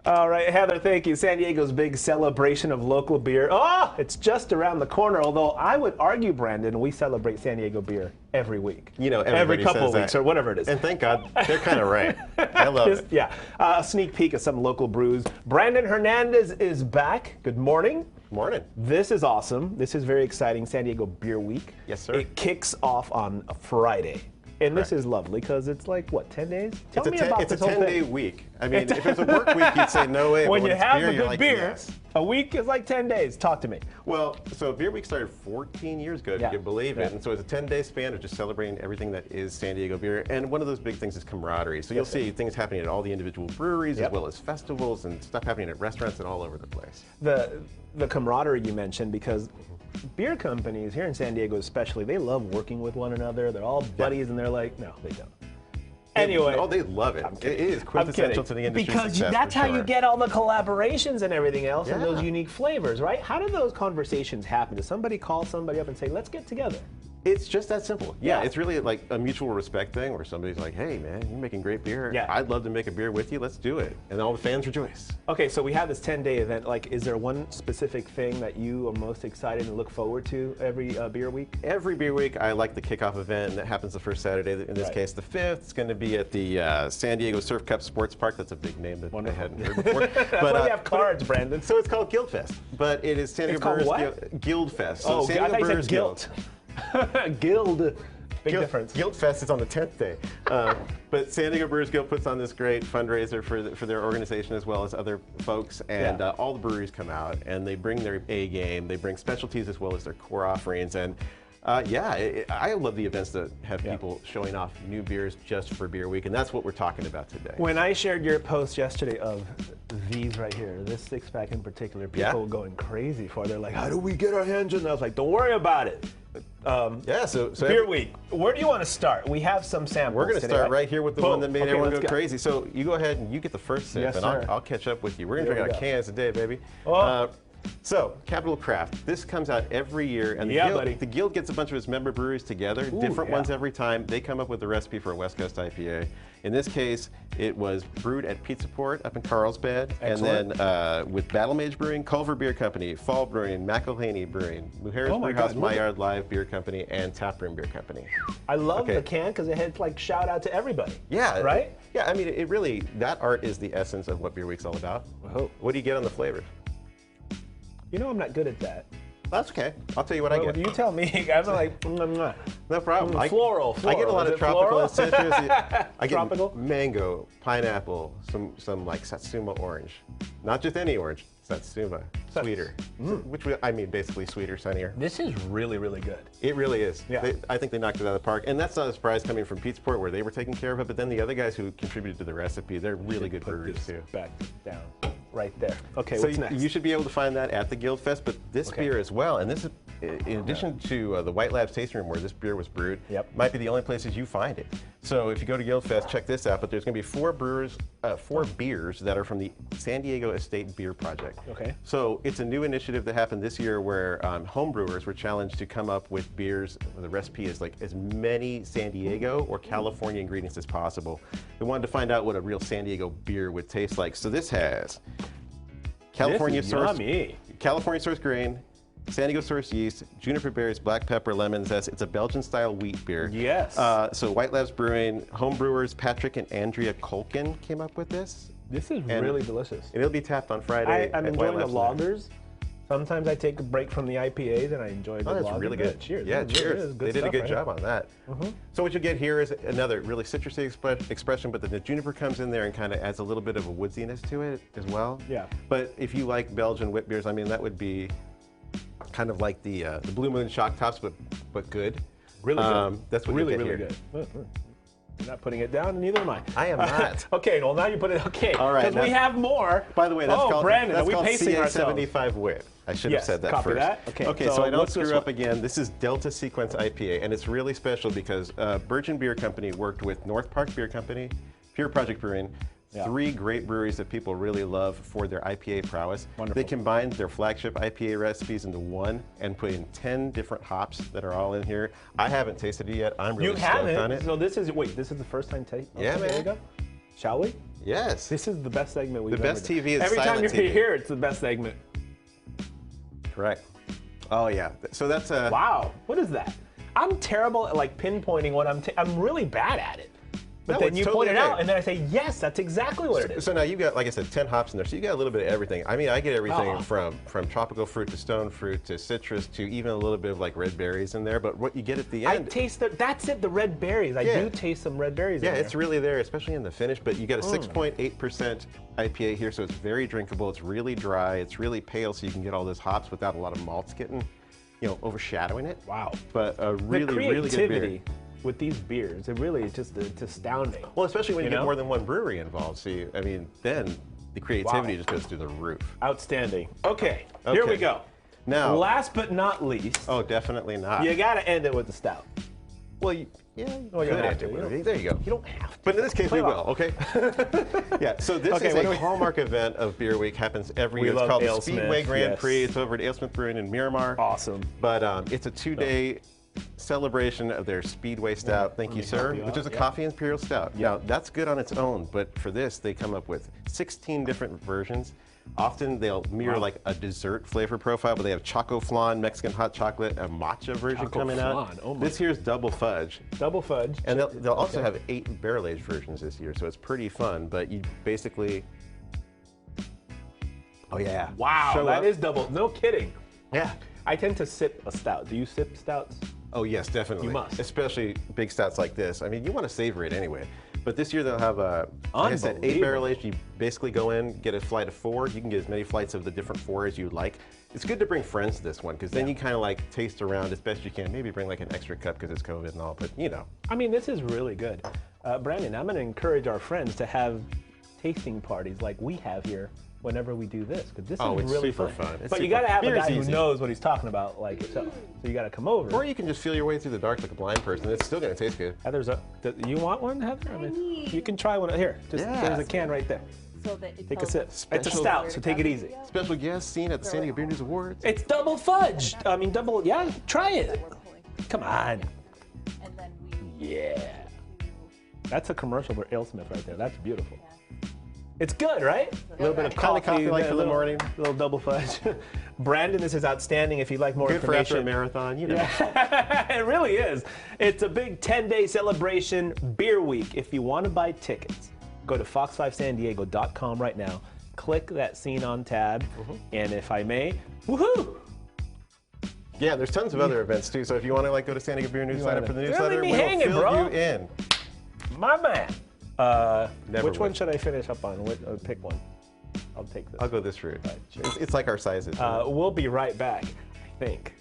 All right, Heather, thank you. San Diego's big celebration of local beer. Oh, it's just around the corner, although I would argue, Brandon, we celebrate San Diego beer every week. You know, every everybody couple says of weeks that. or whatever it is. And thank God, they're kind of right. I love it. Yeah, a sneak peek of some local brews. Brandon Hernandez is back. Good morning. Morning. This is awesome. This is very exciting. San Diego Beer Week. Yes, sir. It kicks off on a Friday. And this is lovely because it's like, what, 10 days? Tell me about this whole thing. It's a 10-day week. I mean, if it was a work week, you'd say no way. When you have beer, a good like, beer, yes. a week is like 10 days. Talk to me. Well, so Beer Week started 14 years ago, if you can believe it. And so it's a 10-day span of just celebrating everything that is San Diego beer. And one of those big things is camaraderie. So you'll see things happening at all the individual breweries, as well as festivals and stuff happening at restaurants and all over the place. The camaraderie you mentioned, because beer companies here in San Diego especially, they love working with one another. They're all buddies, and they're like, no, they don't. Anyway. Oh, they love it. It is quintessential to the industry. Because that's how you get all the collaborations and everything else and those unique flavors, right? How do those conversations happen? Does somebody call somebody up and say, let's get together? It's just that simple. Yeah, it's really like a mutual respect thing where somebody's like, hey, man, you're making great beer. Yeah. I'd love to make a beer with you. Let's do it. And all the fans rejoice. Okay, so we have this 10-day event. Like, is there one specific thing that you are most excited and look forward to every beer week? Every beer week, I like the kickoff event that happens the first Saturday. In this case, the 5th. It's going to be at the San Diego Surf Cup Sports Park. That's a big name that I hadn't heard before. That's why we have cards, Brandon. So it's called Guild Fest, but it is San Diego Brewers Guild Fest. So San Diego Brewers Guild. Guild. Big difference. Guild Fest is on the 10th day. But San Diego Brewers Guild puts on this great fundraiser for their organization as well as other folks. And all the breweries come out and they bring their A game. They bring specialties as well as their core offerings. And I love the events that have people showing off new beers just for Beer Week. And that's what we're talking about today. When I shared your post yesterday of these right here, this six-pack in particular, people were going crazy for. They're like, how do we get our hands on that? I was like, don't worry about it. So Beer Week. Where do you want to start? We have some samples. We're going to start right here with the one that made everyone go crazy. So So you go ahead and you get the first sip, and I'll catch up with you. We're going to drink out of cans today, baby. So, Capital Craft. This comes out every year, and the Guild gets a bunch of its member breweries together, different ones every time. They come up with the recipe for a West Coast IPA. In this case, it was brewed at Pizza Port up in Carlsbad, and then with Battle Mage Brewing, Culver Beer Company, Fall Brewing, McElhaney Brewing, Mujeres Brewhouse, Maillard Live Beer Company, and Taproom Beer Company. I love the can because it had like shout out to everybody. Yeah. Right? Yeah, I mean, it really, that art is the essence of what Beer Week's all about. What do you get on the flavors? You know I'm not good at that. That's okay. I'll tell you what I get. You tell me. I'm like, no problem. Floral. I get a lot of tropical and citrus. I get Tropical? mango, pineapple, some like Satsuma orange. Not just any orange, Satsuma. Sweeter. Which I mean basically sweeter, sunnier. This is really, really good. It really is. Yeah. I think they knocked it out of the park. And that's not a surprise coming from Pizza Port where they were taking care of it, but then the other guys who contributed to the recipe, they're really good breweries too. Back down. Right there. Okay, so what's next? You should be able to find that at the Guild Fest, but this beer as well, and this is, in addition to the White Labs tasting room where this beer was brewed, might be the only places you find it. So if you go to Guild Fest, check this out, but there's going to be four beers that are from the San Diego Estate Beer Project. Okay. So it's a new initiative that happened this year where home brewers were challenged to come up with beers where the recipe is like as many San Diego or California ingredients as possible. They wanted to find out what a real San Diego beer would taste like. So this has California sourced grain, San Diego sourced yeast, juniper berries, black pepper, lemon zest. It's a Belgian-style wheat beer. Yes. So White Labs Brewing, home brewers Patrick and Andrea Colkin came up with this. This is really delicious. And it'll be tapped on Friday. I'm enjoying the lagers. Sometimes I take a break from the IPAs and I enjoy the lager. That's really good. Cheers. Yeah, cheers. They did a good job on that. So what you get here is another really citrusy expression, but the juniper comes in there and kind of adds a little bit of a woodsiness to it as well. Yeah. But if you like Belgian wit beers, I mean, that would be kind of like the Blue Moon Shock Tops, but good. Really good. That's what you get here. Good. You're not putting it down, and neither am I. I am not. Okay, well now you put it. Okay. All right. Because we have more. By the way, that's called Brandon, are we pacing ourselves? CA75 wit. I should have said that copy first. That. Okay. Okay. So I don't screw up again. This is Delta Sequence IPA, and it's really special because Virgin Beer Company worked with North Park Beer Company, Pure Project Brewing. Three great breweries that people really love for their IPA prowess. Wonderful. They combined their flagship IPA recipes into one and put in 10 different hops that are all in here. I haven't tasted it yet. I'm really stoked on it. So this is the first time tasting? Yeah, man. There you go. Shall we? Yes. This is the best segment we've ever done. The best TV is Every time silent you're TV. here, it's the best segment. Correct. Oh, yeah. So that's a... Wow. What is that? I'm terrible at like pinpointing what I'm really bad at it. But then you point it out, and then I say, yes, that's exactly what it is. So now you've got, like I said, 10 hops in there, so you got a little bit of everything. I mean, I get everything from tropical fruit to stone fruit to citrus to even a little bit of like red berries in there, but what you get at the end... I taste that's it, the red berries. I do taste some red berries in there. Yeah, it's really there, especially in the finish, but you got a 6.8% IPA here, so it's very drinkable, it's really dry, it's really pale, so you can get all those hops without a lot of malts getting, overshadowing it. Wow. But a really, really good beer. With these beers, it really is just it's astounding. Well, especially when you get more than one brewery involved. See, I mean, then the creativity just goes through the roof. Outstanding. Okay, here we go. Now, last but not least. Oh, definitely not. You got to end it with the stout. Well, you don't have to. There you go. You don't have to. But in this case, we will, okay? Yeah, so this is a hallmark event of Beer Week. Happens every year. It's called the Speedway Grand Prix. It's over at AleSmith Brewing in Miramar. Awesome. But it's a 2-day celebration of their Speedway Stout, thank you, sir, which is a coffee imperial stout. Now, that's good on its own, but for this, they come up with 16 different versions. Often they'll mirror like a dessert flavor profile, but they have Choco Flan, Mexican hot chocolate, a matcha version coming out. Oh this here's Double Fudge. Double Fudge. And they'll also have 8 barrel-aged versions this year, so it's pretty fun, but you basically... Oh, yeah. Wow, that is double. No kidding. Yeah. I tend to sip a stout. Do you sip stouts? Oh, yes, definitely. You must. Especially big stouts like this. I mean, you want to savor it anyway. But this year they'll have, like I said, 8 barrel aged. You basically go in, get a flight of 4. You can get as many flights of the different 4 as you like. It's good to bring friends to this one because then you kind of like taste around as best you can. Maybe bring like an extra cup because it's COVID and all, but you know. I mean, this is really good. Brandon, I'm going to encourage our friends to have tasting parties like we have here whenever we do this, because this is really super fun. It's but you got to have a guy who knows what he's talking about, like yourself. So you got to come over. Or you can just feel your way through the dark like a blind person. It's still going to taste good. Heather's you want one, Heather? I mean, you can try one. Here, there's a can right there. So take a sip. It's a stout, so take it easy. Special guest seen at the San Diego Beer News Awards. It's double fudge. I mean, try it. Come on. Yeah. That's a commercial for AleSmith right there. That's beautiful. It's good, right? A little bit of coffee like for the morning. A little double fudge. Brandon, this is outstanding. If you'd like more information. Good for after a marathon, you know. Yeah. It really is. It's a big 10-day celebration beer week. If you want to buy tickets, go to fox5sandiego.com right now. Click that Scene on tab. And if I may, woohoo! Yeah, there's tons of other events too. So if you want to like go to San Diego Beer News, sign up for the newsletter, we'll fill you in. My man. Which one should I finish up on? Pick one. I'll take this. I'll go this route. Right, it's like our sizes. We'll be right back, I think.